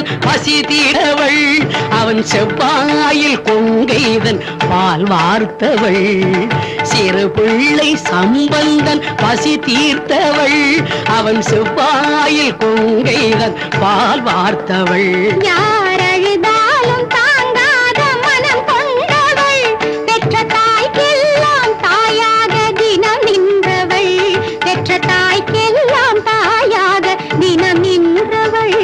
சம்பந்தன் பசி தீரவள் அவன் செவ்வாயில் கொங்கைதன் பால் வார்த்தவள் சிறு பிள்ளை சம்பந்தன் பசி தீர்த்தவள் அவன் செவ்வாயில் கொங்கைதன் பால் வார்த்தவள் யார் அழுதாலும் தாங்காத மனம் கொண்டவள் பெற்ற தாய்க்கெல்லாம் தாயாக தினம் நின்றவள் பெற்ற தாய்க்கெல்லாம் தாயாக தினம் நின்றவள்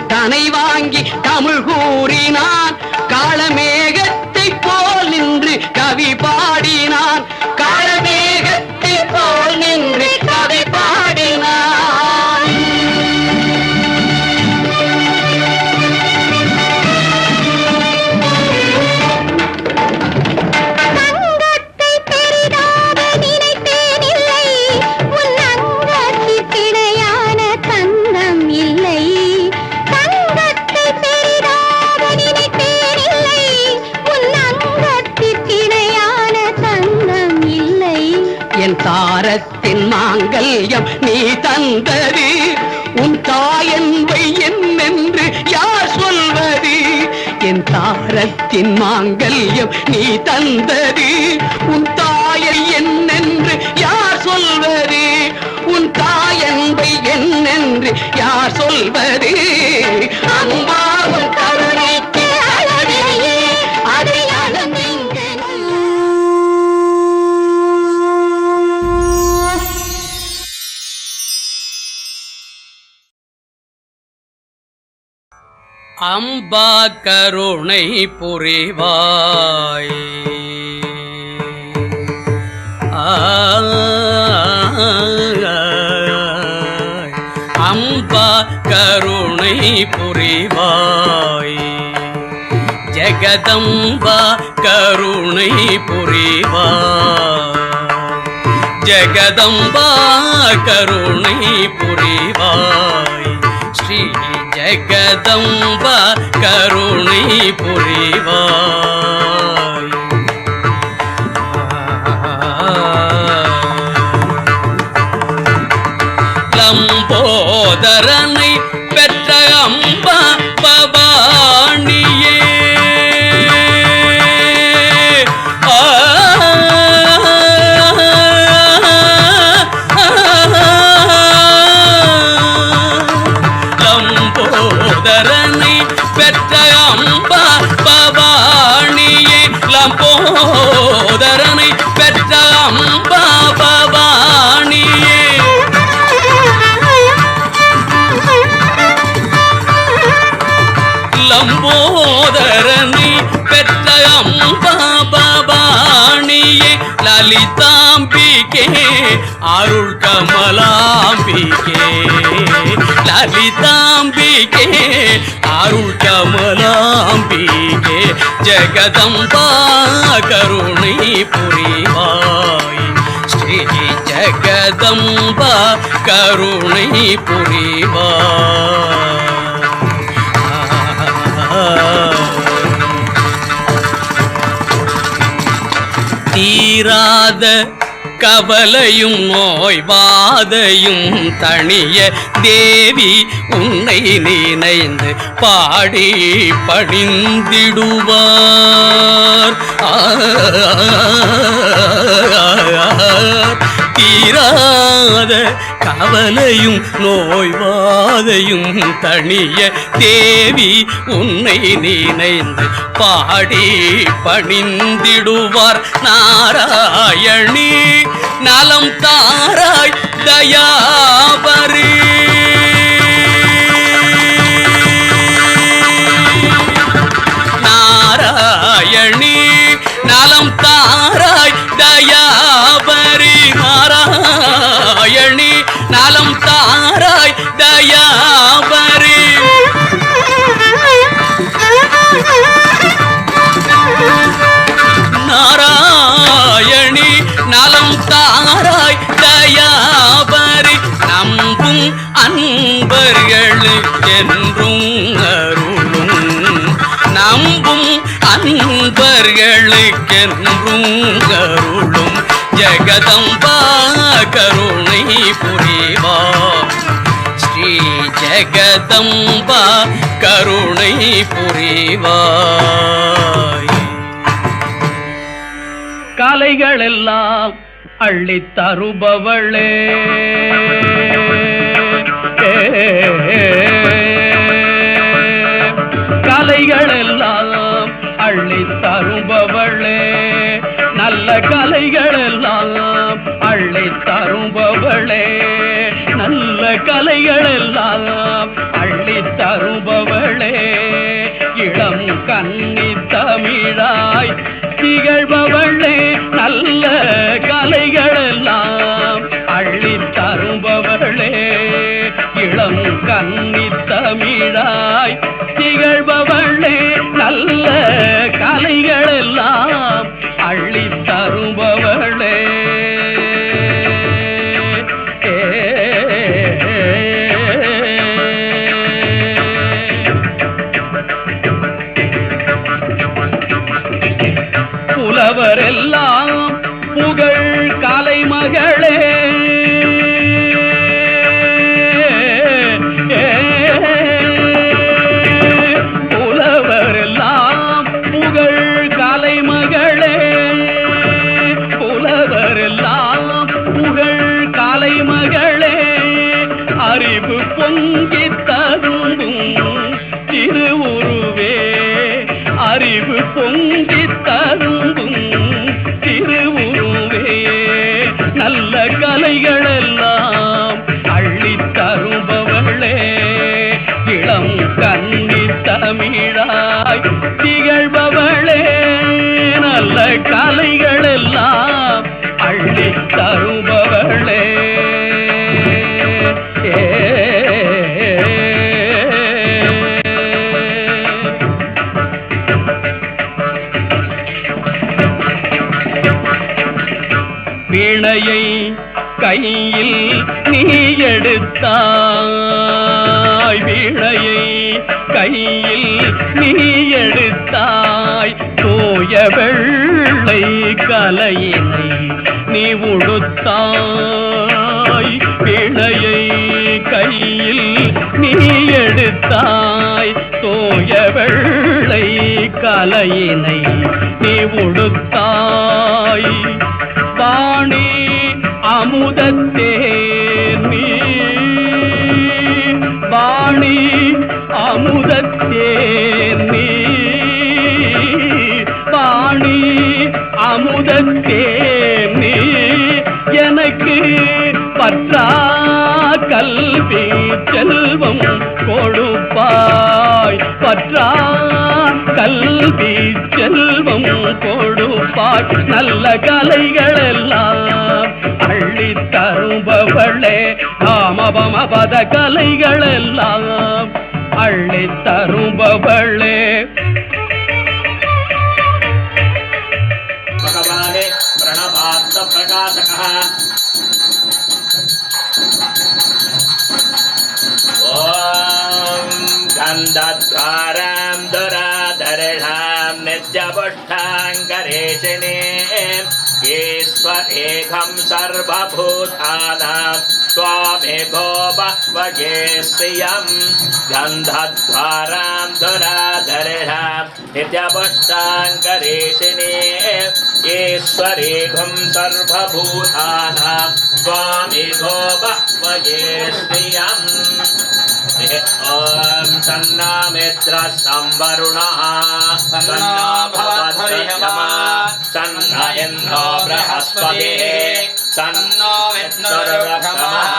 தனை வாங்கி தமிழ் கூறினான் காளமேகத்தை போல் நின்று கவி பாடினான் காளமேகத்தை போல் நின்று கவி பாடினான் தங்கத்தை பெரிதாக நினைத்தேனில்லை உன் அங்கத்தில் கிடையான தங்கம் இல்லை என் தாரத்தின் மாங்கல்யம் நீ தந்தது உன் தாயன்பை என்னென்று யார் சொல்வது என் தாரத்தின் மாங்கல்யம் நீ தந்தது உன் தாயை என்னென்று யார் சொல்வது உன் தாயன்பை என்னென்று யார் சொல்வது அம்மாவும் கருணைக்கு அளவிலேயே அதை அம்பா கருணை புரிவாய் அம்பா கருணை புரிவாய் ஜெகதம்பா கருணை புரிவாய் ஜெகதம்பா கருணை புரிவாய் ஸ்ரீ ஜெகதம்பா கருணை புரிவாய் லம்போதரனை பெற்ற அம்பா பவானியே லம்போதரனை பெற்ற அம்பா பவானியே லம்போதரனை பெற்ற அம்பா பவானியே லம்போதரனை பெற்ற அம்பா பவானியே லலிதாம்பிகே அருள் கமலாம்பிகே லலிதாம்பிகே அருள் கமலாம்பிகே ஜெகதம்பா கருணை புரிவாய் ஸ்ரீ ஜெகதம்பா கருணை புரிவாய் தீராத கவலையும் நோய்வாதையும் தணிய தேவி உன்னை நினைந்து பாடி பணிந்திடுவார் தீராத கவலையும் நோய்வாதையும் தணிய தேவி உன்னை நினைந்து பாடி பணிந்திடுவார் நாராயணி நலம் தாராய் தயாபரி தாராய் தயாபரி நம்பும் அன்பர்களுக்கென்றும் அருளும் நம்பும் அன்பர்களுக்கென்றும் அருளும் ஜெகதம்பா கருணை புரிவாய் ஸ்ரீ ஜெகதம்பா கருணை புரிவாய். கலைகளெல்லாம் அள்ளித் தருபவளே கலைகளெல்லாம் அள்ளித் தருபவளே நல்ல கலைகளெல்லாம் அள்ளித் தருபவளே நல்ல கலைகளெல்லாம் அள்ளித் தருபவளே இளம் கன்னி தமிழாய் திகழ்பவளே நல்ல கலைகளெல்லாம் அள்ளித் தருபவளே இளம் கன்னி தமிழாய் திகழ்பவளே நல்ல கலைகளெல்லாம் அள்ளித் தருபவளே புலவரெல்லாம் புகழ் கலைமகளே புலவரெல்லாம் புகழ் கலைமகளே புலவரெல்லாம் புகழ் கலைமகளே அறிவு பொங்கித் தரும்பும் திருவுருவே அறிவு பொங்கித் தரும்பும் திருவுருவே நல்ல கலைகளெல்லாம் அள்ளித் தருபவளே இளம் கன்னி தமிழாய் திகழ்பவளே நல்ல கலைகளெல்லாம் அள்ளித் தருபவளே வீணையை கையில் நீ எடுத்தாய் வீணையை கையில் நீ எடுத்தாய் தூய வெள்ளை கலையினை நீ உடுத்தாய் வீணையை கையில் நீ எடுத்தாய் தூய வெள்ளை கலையினை நீ உடுத்தாய் வாணி அமுதத்தே நீ வாணி அமுதத்தே நீ வாணி அமுதத்தே நீ எனக்கு பற்றா கல்வி செல்வம் கொடுப்பாய் பற்றா கல்வி செல்வம் கொடுப்பாய் நல்ல கலைகளெல்லாம் அள்ளித் தருபவளே காமபமபத கலைகளெல்லாம் அள்ளித் தருபவளே பகவானே பிரணபார்த்த பிரகாசகः ஓம் கந்தத்வாரம் துராதரிணாம் நித்யபுஷ்டாங்கரேஷிணே ஈஸ்வரேகம் சர்வபூதானாம் त्वामेको बह्वये श्रियं गन्धद्वारां दुराधरिणां नित्यपुष्टाङ्करेशिने ईश्वरेघं सर्वभूतानां त्वामेको बह्वये श्रियम् ॐ सन्ना मित्रः संवरुणः सन्ना भवद्भिर्यमा सन्न इन्द्रो बृहस्पतिः सन्नो विष्णुर्ब्रह्मः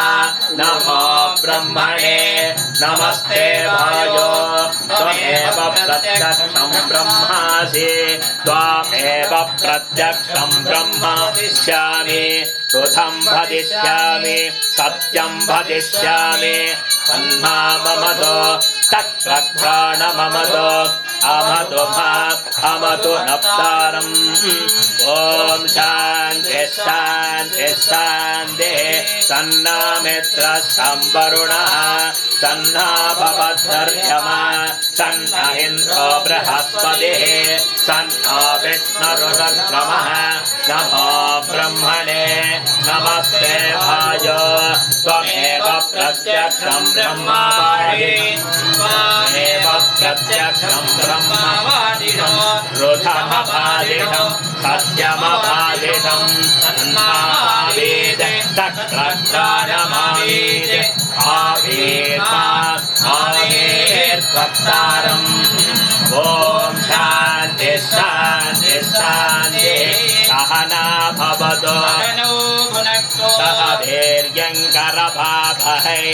नमो ब्रह्मणे नमस्ते वायो त्वमेव प्रत्यक्षं ब्रह्मासि त्वामेव प्रत्यक्षं ब्रह्म वदिष्यामि सुधं वदिष्यामि सत्यं वदिष्यामि तन्मा ममतो तत्प्रघ्राण ममतो अमतु अमतु नप्तारम् ॐ शान्ति शान्ति शान्तिः सन्ना मित्रः संवरुणः सन्ना भवद्धर्यमा सन्न इन्द्रो बृहस्पतिः सन्नो विष्णुरुक्रमः नमो ब्रह्मणे नमस्ते भायो त्वमेव प्रत्यक्षं ब्रह्मवादि त्वमेव प्रत्यक्षं ब्रह्मवादिनो रुधमवादिनं सत्यमवादिनं सन्मावेद तक्रत्राणमावेद आवेर्वक्तारम् ॐ शान्ति शान्ति शान्तिः सहना भवतु सह वीर्यङ्करभावहै